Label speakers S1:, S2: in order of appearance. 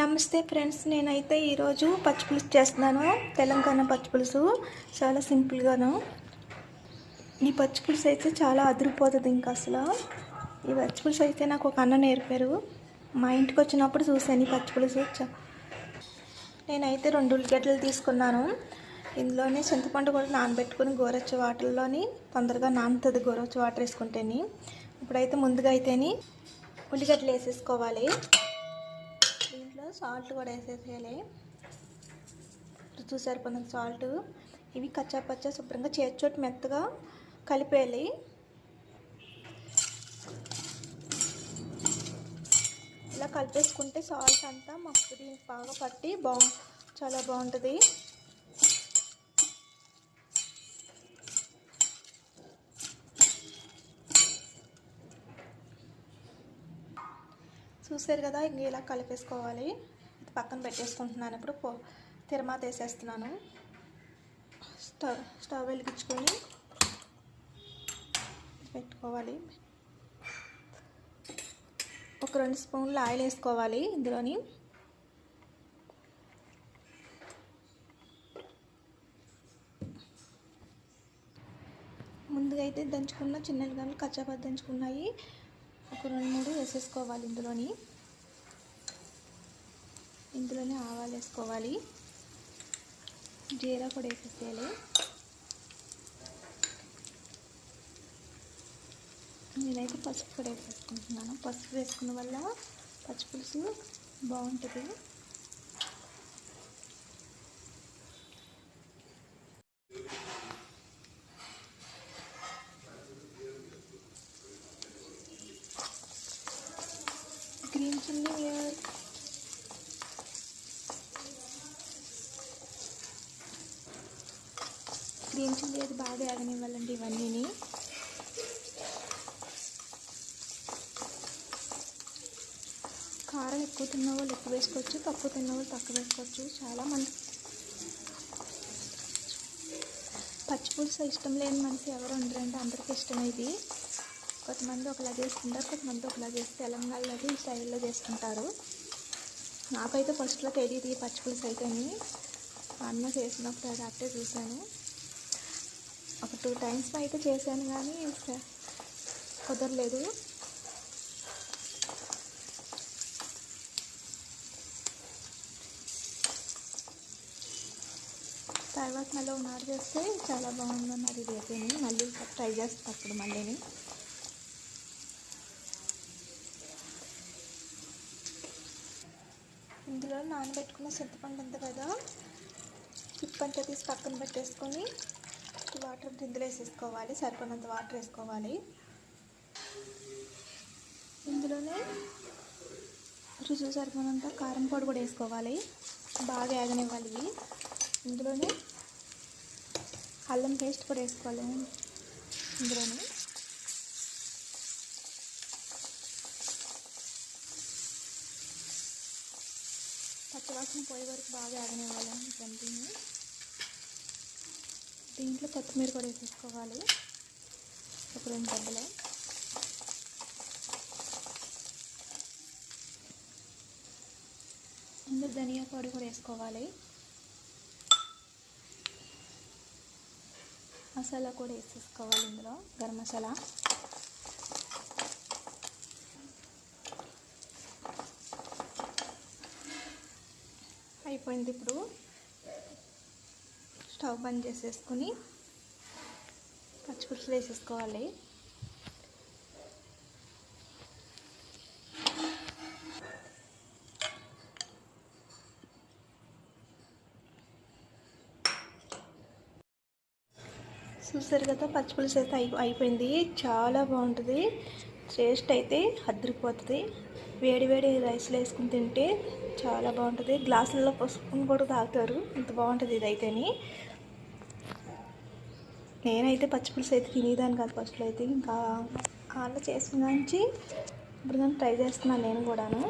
S1: నమస్తే ఫ్రెండ్స్, నేనైతే ఈరోజు పచ్చిపులుసు చేస్తున్నాను. తెలంగాణ పచ్చిపులుసు చాలా సింపుల్గాను. ఈ పచ్చిపులుసు అయితే చాలా అదిరిపోతుంది. ఇంకా అసలు ఈ పచ్చిపులుసు అయితే నాకు ఒక అన్న నేర్పారు. మా ఇంటికి వచ్చినప్పుడు చూశాను ఈ పచ్చిపులుసు. నేనైతే 2 ఉల్లిగడ్డలు తీసుకున్నాను. ఇందులోనే చింతపండు కూడా నానబెట్టుకుని గోరచ్చ వాటర్లోని తొందరగా నానుతుంది. గోరచ్చ వాటర్ వేసుకుంటేని. ఇప్పుడైతే ముందుగా అయితేని ఉల్లిగడ్డలు వేసేసుకోవాలి. దీంట్లో సాల్ట్ కూడా వేసేసేయాలి. చూసారు కొంచెం సాల్ట్. ఇవి కచ్చా పచ్చా శుభ్రంగా చేర్చోటి మెత్తగా కలిపేయాలి. ఇలా కలిపేసుకుంటే సాల్ట్ అంతా మాకు దీనికి బాగా పట్టి చాలా బాగుంటుంది. చూసారు కదా, ఇంక ఇలా కలిపేసుకోవాలి. ఇది పక్కన పెట్టేసుకుంటున్నాను. ఇప్పుడు తిరమాత వేసేస్తున్నాను. స్టవ్ వెలిగించుకొని పెట్టుకోవాలి. ఒక 2 స్పూన్లు ఆయిల్ వేసుకోవాలి. ఇందులోని ముందుగా అయితే దంచుకున్న చిన్న ఉల్లిగడ్డలు కచ్చాపచ్చి దంచుకున్నాయి ఒక 2-3 వేసేసుకోవాలి. ఇందులోనే ఆవాలు వేసుకోవాలి. జీరా కూడా వేసేసేయాలి. నేనైతే పసుపు కూడా వేసేసుకుంటున్నాను. పసుపు వేసుకున్న వల్ల పచ్చిపులుసు బాగుంటుంది. గ్రీన్ చిల్లీ అది బాగా ఆగనివ్వాలండి. ఇవన్నీ కారం ఎక్కువ తిన్న వాళ్ళు ఎక్కువ వేసుకోవచ్చు, తక్కువ తిన్న వాళ్ళు తక్కువ వేసుకోవచ్చు. చాలామంది పచ్చిపులుసు ఇష్టం లేని మనిషి ఎవరు ఉండరంటే అందరికీ ఇష్టమే ఇది. కొంతమంది ఒకలా చేసుకుంటారు, కొంతమంది ఒకలా చేసి తెలంగాణలో ఈ స్టైల్లో చేసుకుంటారు. నాకైతే ఫస్ట్లో తెలియదు ఈ పచ్చిపులుసు అయితేని. అన్న చేసినప్పుడు అది అట్టే చూశాను. ఒక 2 టైమ్స్ అయితే చేశాను, కానీ కుదరలేదు. తర్వాత మళ్ళీ ఒకనాడు చేస్తే చాలా బాగుందన్నది. ఇది అయిపోయింది. మళ్ళీ ట్రై చేస్తాను అప్పుడు మళ్ళీని. ఇందులో నానబెట్టుకున్న చింతపండు ఉంది కదా, పిప్పంతా తీసి పక్కన పెట్టేసుకొని వాటర్ ఇందులో వేసేసుకోవాలి. సరిపడినంత వాటర్ వేసుకోవాలి. ఇందులోనే రుచి సరిపడినంత కారం పొడి కూడా వేసుకోవాలి. బాగా ఆగనివ్వాలి. ఇందులోనే అల్లం పేస్ట్ కూడా వేసుకోవాలి. ఇందులోనే పచ్చివాసన పోయే వరకు బాగా ఆగనివ్వాలి. కంటిన్యూ. దీంట్లో కొత్తిమీర కూడా వేసేసుకోవాలి. ఒక 2 గడ్డలు. ఇందులో ధనియా పొడి కూడా వేసుకోవాలి. మసాలా కూడా వేసేసుకోవాలి. ఇందులో గరం మసాలా. అయిపోయింది. ఇప్పుడు స్టవ్ బంద్ చేసేసుకొని పచ్చిపులుసు వేసేసుకోవాలి. చూసారు కదా, పచ్చిపులుసు అయితే అయిపోయింది. చాలా బాగుంటుంది. టేస్ట్ అయితే అదిరిపోతుంది. వేడి వేడి రైస్లో వేసుకుని తింటే చాలా బాగుంటుంది. గ్లాసులలో పోసుకుని కూడా తాగుతారు, ఇంత బాగుంటుంది ఇది అయితేని. నేనైతే పచ్చిపులుసు అయితే తినేదాన్ని కాదు ఫస్ట్లో అయితే. ఇంకా వాళ్ళు చేసిన నుంచి ఇప్పుడు కానీ ట్రై చేస్తున్నాను నేను కూడాను.